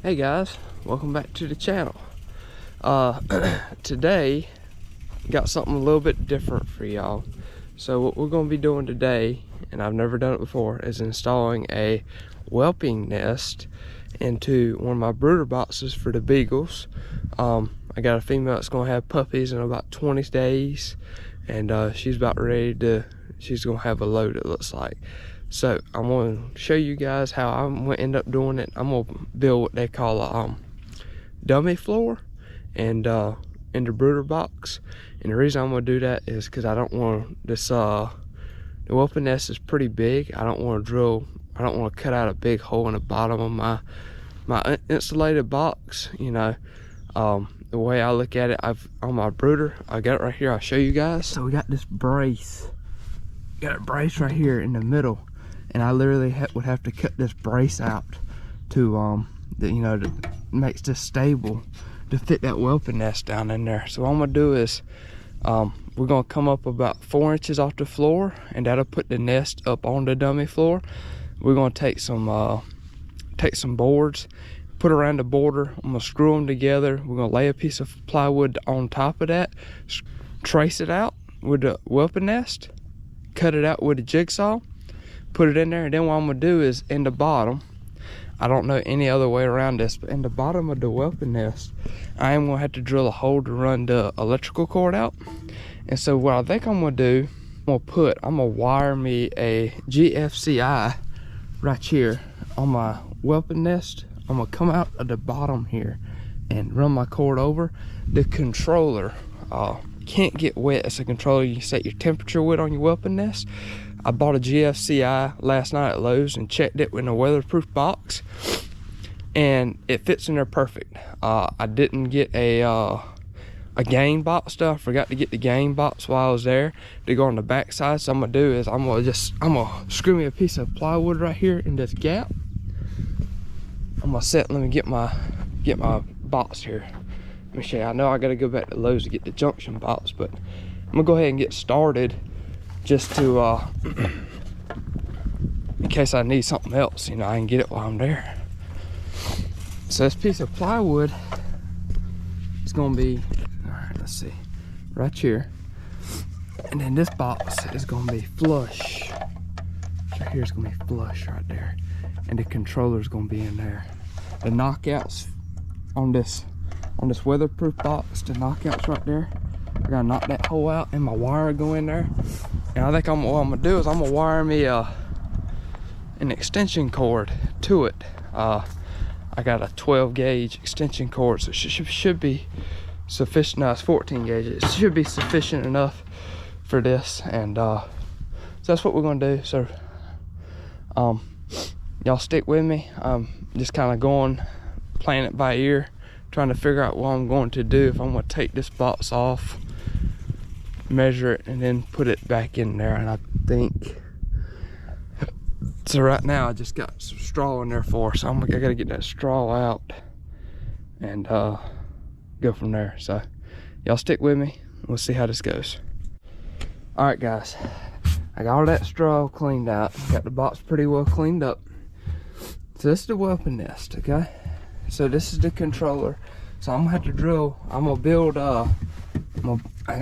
Hey guys, welcome back to the channel. Today got something a little bit different for y'all. So what we're going to be doing today, and I've never done it before, is installing a whelping nest into one of my brooder boxes for the beagles. I got a female that's going to have puppies in about 20 days, and she's about ready to, she's going to have a load, it looks like. So I'm going to show you guys how I'm going to end up doing it. I'm going to build what they call a dummy floor and in the brooder box. And the reason I'm going to do that is because I don't want this, the whelping nest is pretty big. I don't want to cut out a big hole in the bottom of my insulated box. You know, the way I look at it, on my brooder, I got it right here. I'll show you guys. So we got this brace. Got a brace right here in the middle. And I literally would have to cut this brace out to, that makes this stable to fit that whelping nest down in there. So what I'm gonna do is, we're gonna come up about 4 inches off the floor, and that'll put the nest up on the dummy floor. We're gonna take some boards, put around the border. I'm gonna screw them together. We're gonna lay a piece of plywood on top of that, trace it out with the whelping nest, cut it out with a jigsaw, put it in there, and then what I'm gonna do is in the bottom, I don't know any other way around this, but in the bottom of the whelping nest, I am gonna have to drill a hole to run the electrical cord out. And so what I think I'm gonna do, I'm gonna wire me a GFCI right here on my whelping nest. I'm gonna come out of the bottom here and run my cord over. The controller can't get wet. It's a controller you can set your temperature with on your whelping nest. I bought a GFCI last night at Lowe's and checked it in a weatherproof box, and it fits in there perfect. I didn't get a game box though. I forgot to get the game box while I was there to go on the back side. So I'm gonna do is I'm gonna screw me a piece of plywood right here in this gap. I'm gonna let me get my box here. Let me show you. I know I gotta go back to Lowe's to get the junction box, but I'm gonna go ahead and get started just to in case I need something else, I can get it while I'm there. So this piece of plywood is gonna be, all right, let's see, right here, and then this box is gonna be flush. Right here is gonna be flush right there, and the controller is gonna be in there. The knockouts on this weatherproof box, the knockouts right there, I gotta knock that hole out and my wire go in there. And I think what I'm gonna do is I'm gonna wire me an extension cord to it. I got a 12 gauge extension cord, so it should be sufficient. No, it's 14 gauge. It should be sufficient enough for this. And so that's what we're gonna do. So y'all stick with me. I'm just kind of playing it by ear, trying to figure out what I'm going to do. If I'm gonna take this box off, measure it, and then put it back in there. And I think so right now I just got some straw in there so I gotta get that straw out and go from there. So y'all stick with me, we'll see how this goes. All right guys, I got all that straw cleaned out, got the box pretty well cleaned up. So this is the whelping nest, okay? So this is the controller. So I'm gonna have to drill, I'm gonna build I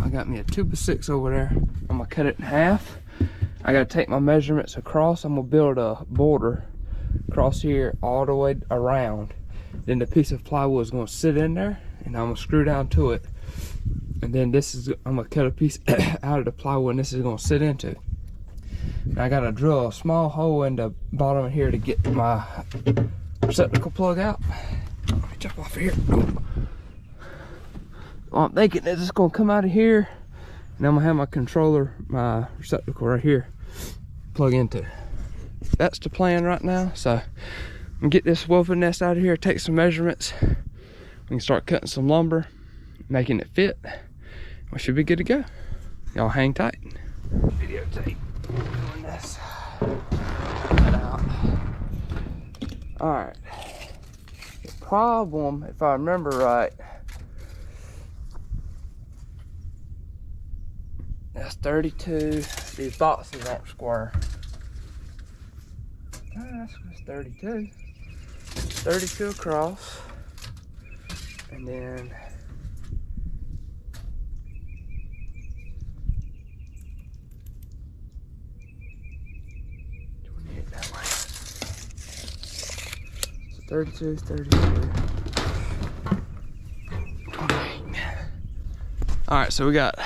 got me a 2x6 over there. I'm gonna cut it in half. I gotta take my measurements across. I'm gonna build a border across here all the way around. Then the piece of plywood is gonna sit in there, and I'm gonna screw down to it. And then I'm gonna cut a piece out of the plywood, and this is gonna sit into. And I gotta drill a small hole in the bottom here to get my receptacle plug out. Let me jump off of here. Well, I'm thinking that it's gonna come out of here, and I'm gonna have my controller, my receptacle right here, plug into. That's the plan right now. So I'm gonna get this whelping nest out of here, take some measurements. We can start cutting some lumber, making it fit. We should be good to go. Y'all hang tight. Videotape doing this. All right. The problem, if I remember right, that's 32. These boxes aren't square. That's 32. 32 across, and then 28 that way. So 32, 32, 28. All right, so we got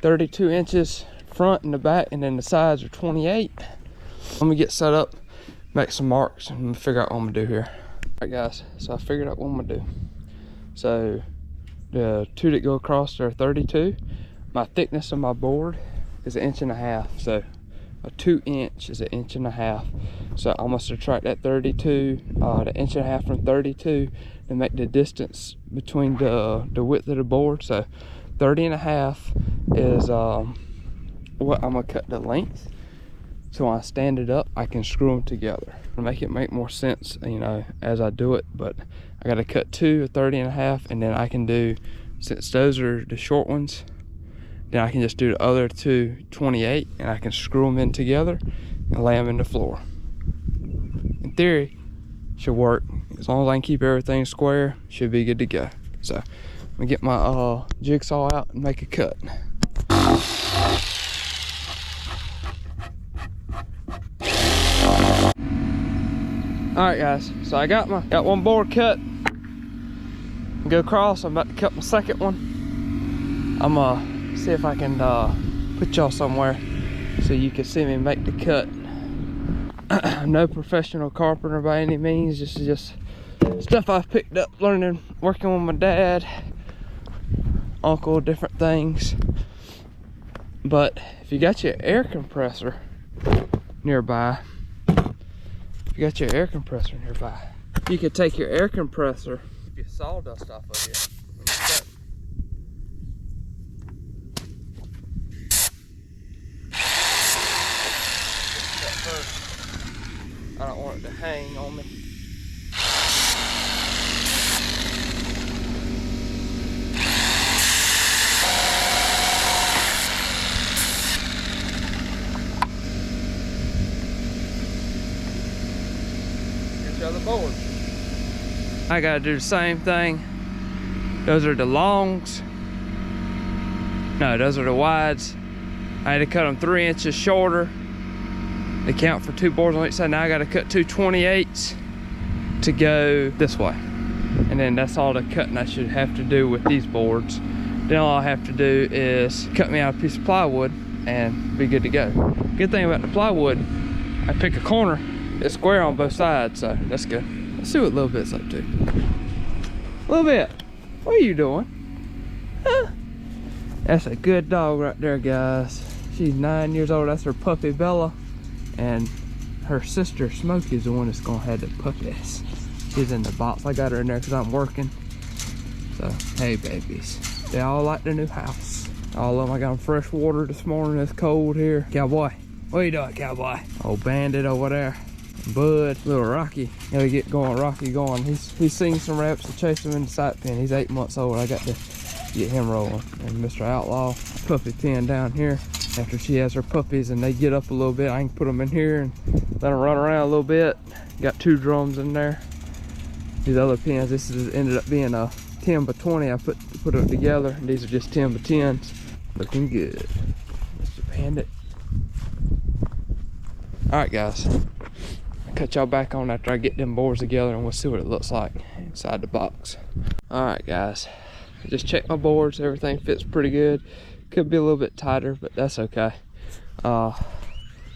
32 inches front and the back, and then the sides are 28. I'm gonna get set up, make some marks, and figure out what I'm gonna do here. All right, guys, so I figured out what I'm gonna do. So the two that go across are 32. My thickness of my board is 1.5 inches, so a 2-inch is 1.5 inches. So I'm gonna subtract that 32, the 1.5 inches from 32 to make the distance between the width of the board. So 30.5 is what I'm gonna cut the length. So when I stand it up, I can screw them together to make it make more sense, you know, as I do it. But I gotta cut two of 30.5, and then I can do, since those are the short ones, then I can just do the other two 28, and I can screw them in together and lay them in the floor. In theory, should work. As long as I can keep everything square, should be good to go. So I'm gonna get my jigsaw out and make a cut. All right, guys, so I got one board cut. Go across. I'm about to cut my second one. I'm gonna see if I can put y'all somewhere so you can see me make the cut. I'm no professional carpenter by any means. This is just stuff I've picked up learning, working with my dad, uncle, different things. But if you got your air compressor nearby, you could take your air compressor, keep your sawdust off of you. I don't want it to hang on me. The board. I gotta do the same thing. Those are the longs. No, those are the wides. I had to cut them 3 inches shorter. They count for two boards on each side. Now I gotta cut two 28s to go this way. And then that's all the cutting I should have to do with these boards. Then all I have to do is cut me out a piece of plywood and be good to go. Good thing about the plywood, I pick a corner, it's square on both sides, so that's good. Let's see what Little Bit's up to. Little Bit, what are you doing? Huh? That's a good dog right there, guys. She's 9 years old. That's her puppy, Bella. And her sister, Smokey, is the one that's gonna have the puppies. She's in the box. I got her in there because I'm working. So, hey, babies. They all like their new house. All of them. I got them fresh water this morning. It's cold here. Cowboy, what are you doing, Cowboy? Old Bandit over there. Bud, little Rocky. Gotta get going, Rocky going. He's seen some rabbits to chase him in the sight pen. He's 8 months old. I got to get him rolling. And Mr. Outlaw, puppy pen down here. After she has her puppies and they get up a little bit, I can put them in here and let them run around a little bit. Got 2 drums in there. These other pens, this is ended up being a 10 by 20. I put them together, and these are just 10 by 10s. Looking good, Mr. Bandit. All right, guys. I'll cut y'all back on after I get them boards together, and we'll see what it looks like inside the box. All right, guys. I just checked my boards. Everything fits pretty good. Could be a little bit tighter, but that's okay. I'm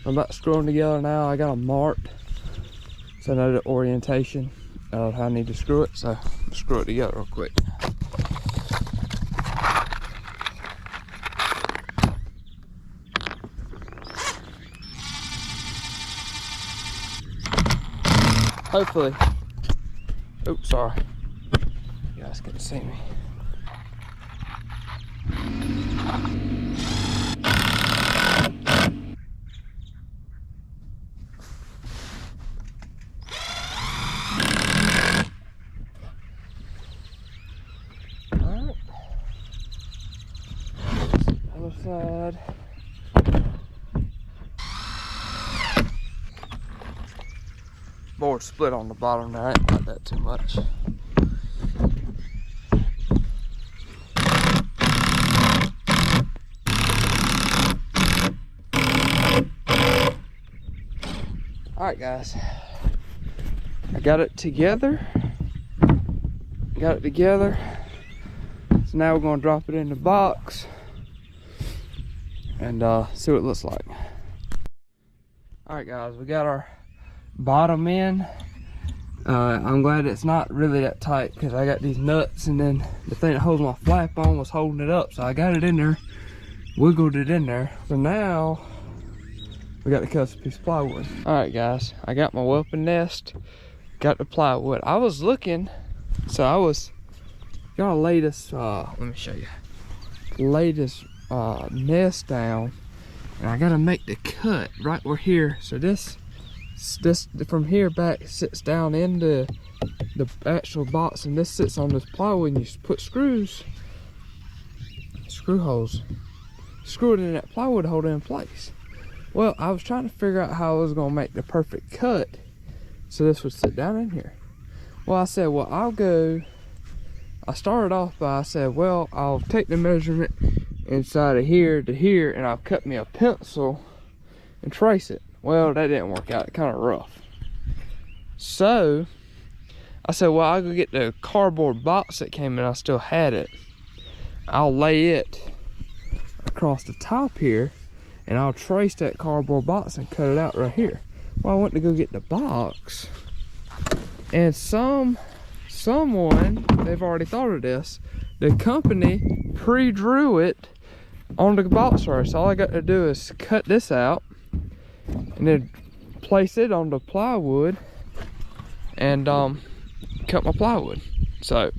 about to screw them together now. I got them marked, so I know the orientation of how I need to screw it. So I'll screw it together real quick. Hopefully, oops, sorry. You guys couldn't see me. Alright. Other side. board split on the bottom there. I ain't got that too much. Alright guys, I got it together. So now we're gonna drop it in the box and see what it looks like. Alright guys, we got our bottom in. I'm glad it's not really that tight because I got these nuts, and then the thing that holds my flap on was holding it up, so I got it in there, wiggled it in there. So now we got to cut us a piece of plywood. Alright guys, I got my whelping nest, got the plywood. I was looking, so I was gonna lay this, let me show you, lay this nest down, and I gotta make the cut right where here. So this from here back sits down into the actual box, and this sits on this plywood, and you put screw holes, screw it in that plywood to hold it in place. Well, I was trying to figure out how I was gonna make the perfect cut so this would sit down in here. Well, I said, well, I started off by, I said, well, I'll take the measurement inside of here to here, and I'll cut me a pencil and trace it. Well, that didn't work out, kind of rough. So I said, well, I'll go get the cardboard box that came in. I still had it. I'll lay it across the top here, and I'll trace that cardboard box and cut it out right here. Well, I went to go get the box, and someone, they've already thought of this, the company pre-drew it on the box already. So all I got to do is cut this out and then place it on the plywood and cut my plywood. So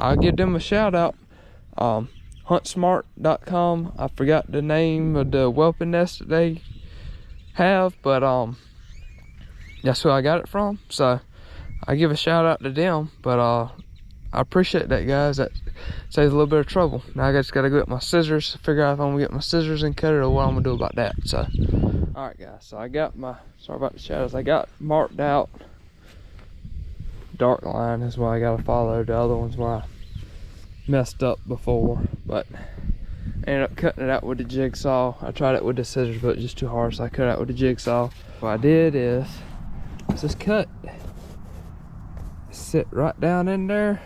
I'll give them a shout out. Huntsmart.com. I forgot the name of the whelping nest that they have, but that's who I got it from. So I give a shout out to them. But I appreciate that, guys. That saves a little bit of trouble. Now I just gotta go get my scissors, figure out if I'm gonna get my scissors and cut it, or what I'm gonna do about that. So alright guys, so I got my, sorry about the shadows, I got marked out dark line is what I gotta follow. The other one's where I messed up before, but I ended up cutting it out with the jigsaw. I tried it with the scissors, but just too hard, so I cut it out with the jigsaw. What I did is just cut, sit right down in there,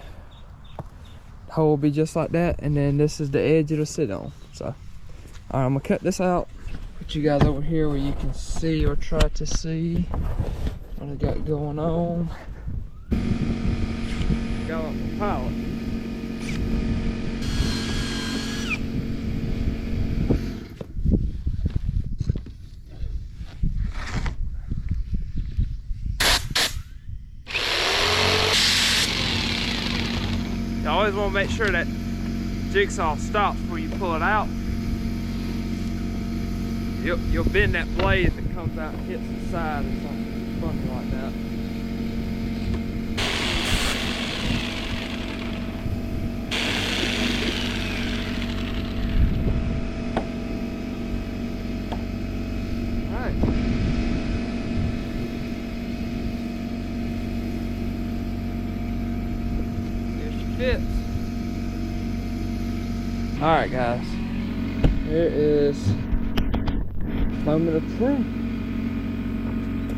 the hole will be just like that, and then this is the edge it'll sit on. So alright, I'm gonna cut this out, put you guys over here where you can see, or try to see what I got going on. Got on the pallet. You always want to make sure that jigsaw stops before you pull it out. You'll bend that blade that comes out and hits the side or something funny like that. Alright. Here she fits. Alright guys. Here is moment of truth.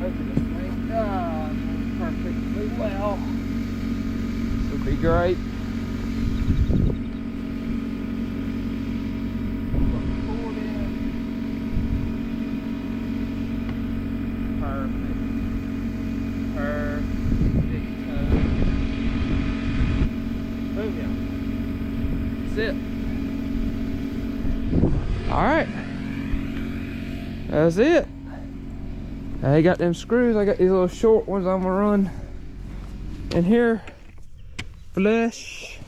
Hoping this thing does perfectly well. This will be great. That's it. All right, that's it. I got them screws. I got these little short ones I'm gonna run in here, flush.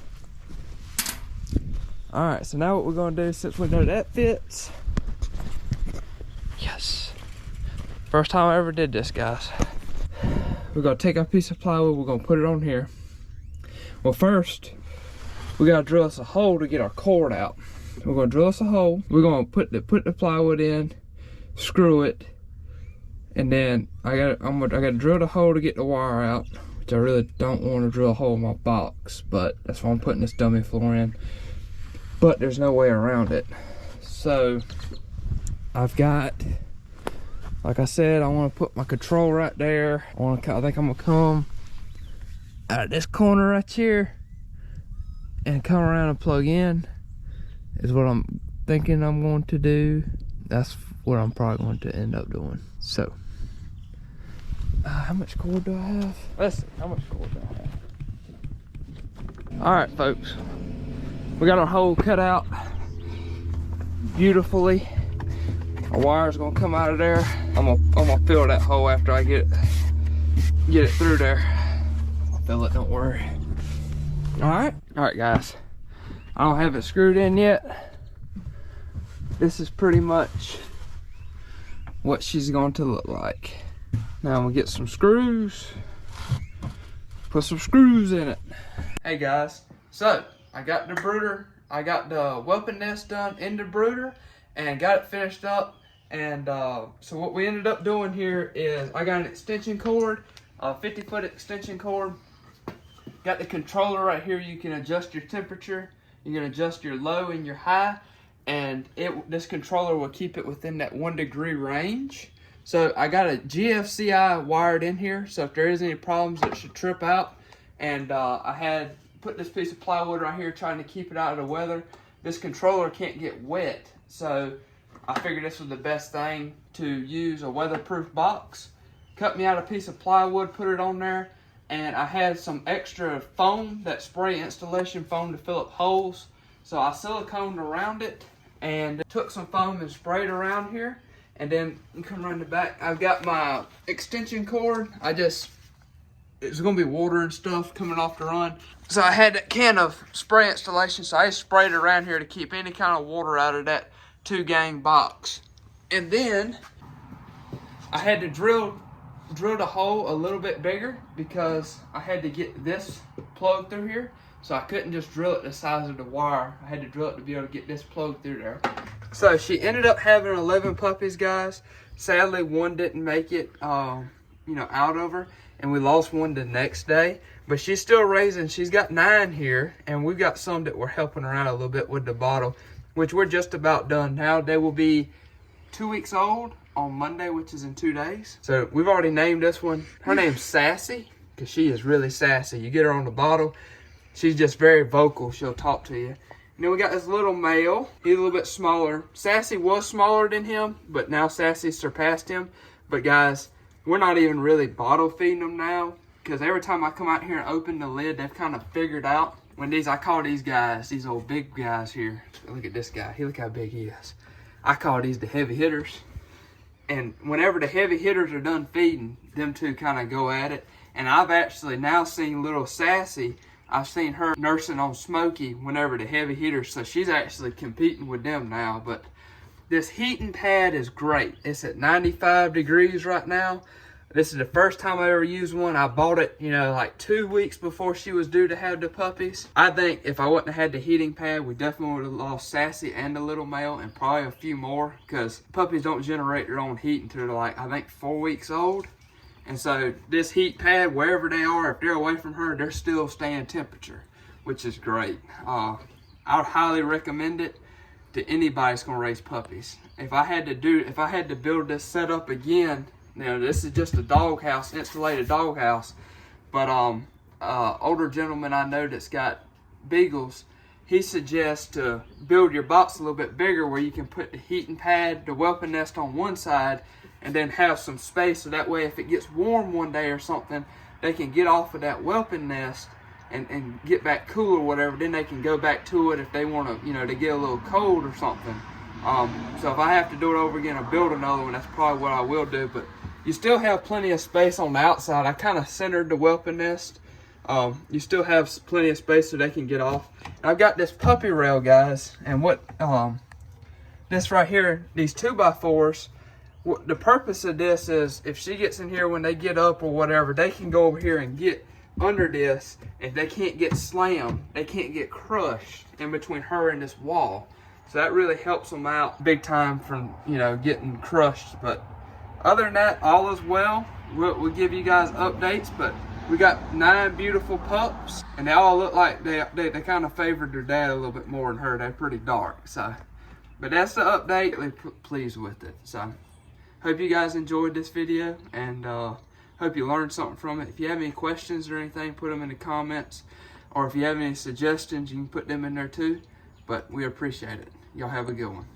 All right, so now what we're gonna do, since we know that fits, yes, first time I ever did this, guys. We're gonna take our piece of plywood, we're gonna put it on here. Well, first we gotta drill us a hole to get our cord out. We're gonna drill us a hole. We're gonna put the plywood in, screw it, And then I gotta drill the hole to get the wire out, which I really don't want to drill a hole in my box, but that's why I'm putting this dummy floor in. But there's no way around it. So I've got, like I said, I want to put my control right there. I think I'm gonna come out of this corner right here and come around and plug in, is what I'm thinking I'm going to do. That's what I'm probably going to end up doing. So how much cord do I have? Let's see, how much cord do I have? All right, folks, we got our hole cut out beautifully. Our wire's gonna come out of there. I'm gonna fill that hole after I get it through there. I'll fill it, don't worry. All right, guys, I don't have it screwed in yet. This is pretty much what she's going to look like. Now I'm gonna get some screws, put some screws in it. Hey guys, so I got the brooder, I got the whelping nest done in the brooder and got it finished up. And so what we ended up doing here is I got an extension cord, a 50-foot extension cord. Got the controller right here. You can adjust your temperature, you can adjust your low and your high, and this controller will keep it within that 1 degree range. So I got a GFCI wired in here, so if there is any problems it should trip out. And I had put this piece of plywood right here trying to keep it out of the weather. This controller can't get wet, so I figured this was the best thing to use, a weatherproof box. Cut me out a piece of plywood, put it on there, and I had some extra foam, that spray installation foam to fill up holes. So I siliconed around it and took some foam and sprayed around here. And then you come around the back, I've got my extension cord. It's gonna be water and stuff coming off the run. So I had that can of spray installation, so I just sprayed around here to keep any kind of water out of that 2-gang box. And then I had to drill the hole a little bit bigger because I had to get this plug through here. So I couldn't just drill it the size of the wire. I had to drill it to be able to get this plug through there. So she ended up having 11 puppies, guys. Sadly, one didn't make it, out of her, and we lost one the next day. But she's still raising. She's got 9 here, and we've got some that we're helping her out a little bit with the bottle, which we're just about done now. They will be 2 weeks old on Monday, which is in 2 days. So we've already named this one. Her name's Sassy, because she is really sassy. You get her on the bottle, she's just very vocal. She'll talk to you. And then we got this little male. He's a little bit smaller. Sassy was smaller than him, but now Sassy surpassed him. But guys, we're not even really bottle feeding them now, because every time I come out here and open the lid, they've kind of figured out when I call these guys, these old big guys here. Look at this guy. Look how big he is. I call these the heavy hitters. And whenever the heavy hitters are done feeding, them two kind of go at it. And I've actually now seen little Sassy, I've seen her nursing on Smokey whenever the heavy hitters, so she's actually competing with them now. But this heating pad is great. It's at 95 degrees right now. This is the first time I ever used one. I bought it, like 2 weeks before she was due to have the puppies. I think if I wouldn't have had the heating pad, we definitely would have lost Sassy and the little male, and probably a few more, because puppies don't generate their own heat until they're like, I think 4 weeks old. And so this heat pad, wherever they are, if they're away from her, they're still staying temperature, which is great. I would highly recommend it to anybody that's gonna raise puppies. If I had to build this setup again, this is just a dog house, insulated dog house, but older gentleman I know that's got beagles, he suggests to build your box a little bit bigger where you can put the heating pad, the whelping nest on one side, and then have some space, so that way if it gets warm one day or something, they can get off of that whelping nest and get back cool or whatever. Then they can go back to it if they want to, to get a little cold or something. So if I have to do it over again or build another one, that's probably what I will do. But you still have plenty of space on the outside. I kind of centered the whelping nest. You still have plenty of space so they can get off. And I've got this puppy rail, guys, and what this right here, these 2x4s, the purpose of this is if she gets in here when they get up or whatever, they can go over here and get under this. If they can't get slammed, they can't get crushed in between her and this wall. So that really helps them out big time from, getting crushed. But other than that, all is well. We'll give you guys updates, but we got 9 beautiful pups, and they all look like they kind of favored their dad a little bit more than her. They're pretty dark, so. But that's the update. They're pleased with it. So, hope you guys enjoyed this video, and hope you learned something from it. If you have any questions or anything, put them in the comments. Or if you have any suggestions, you can put them in there too. But we appreciate it. Y'all have a good one.